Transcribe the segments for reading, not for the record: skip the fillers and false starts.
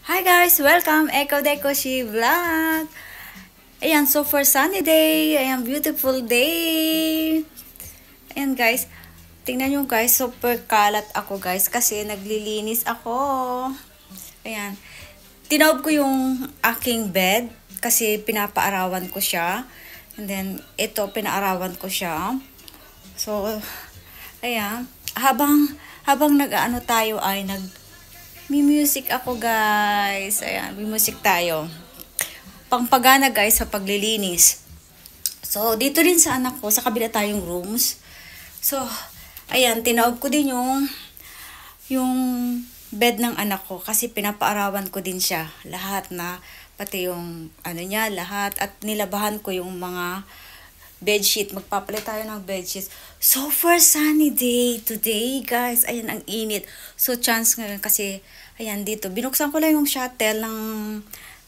Hi guys! Welcome! Echo Deco She Vlog! Ayan, so for sunny day, ayan, beautiful day. Ayan guys, tingnan nyo guys, super kalat ako guys kasi naglilinis ako. Ayan, tinaob ko yung aking bed kasi pinapaarawan ko siya. And then, ito, pinaarawan ko siya. So, ayan, habang nag-ano tayo ay may music ako guys. Ayan, may music tayo. Pangpagana guys sa paglilinis. So, dito rin sa anak ko, sa kabila tayong rooms. So, ayan, tinaob ko din yung bed ng anak ko kasi pinapaarawan ko din siya. Lahat na, pati yung ano niya, lahat. At nilabahan ko yung mga bedsheet. Magpapalit tayo ng bedsheet. So, for sunny day today, guys. Ayan, ang init. So, chance ngayon kasi, ayan, dito. Binuksan ko lang yung shuttle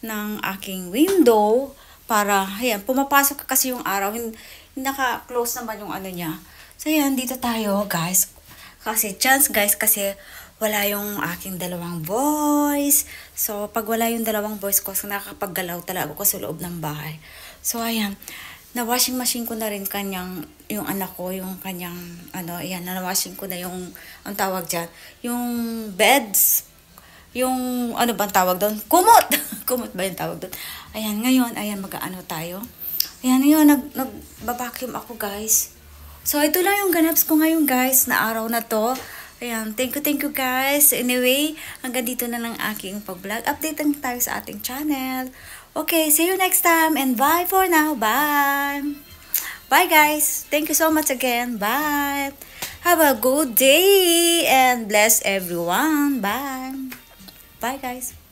ng aking window para, ayan, pumapasok kasi yung araw. Hindi naka-close naman yung ano niya. So, ayan, dito tayo, guys. Kasi, chance, guys, kasi wala yung aking dalawang boys. So, pag wala yung dalawang boys ko, nakakapaggalaw talaga ako sa loob ng bahay. So, ayan, na washing machine ko na rin yung anak ko, yung kanyang, ano, ayan, na washing ko na yung, ang tawag dyan, yung beds, yung, ano ba ang tawag doon? Kumot! Kumot ba yung tawag doon? Ayan, ngayon, ayan, mag-ano tayo. Ayan, ngayon, nag-vacuum ako, guys. So, ito lang yung ganaps ko ngayon, guys, na araw na to. Ayan, thank you, guys. Anyway, hanggang dito na lang aking pag-vlog. Update lang tayo sa ating channel. Okay, see you next time and bye for now. Bye. Bye guys. Thank you so much again. Bye. Have a good day and bless everyone. Bye. Bye guys.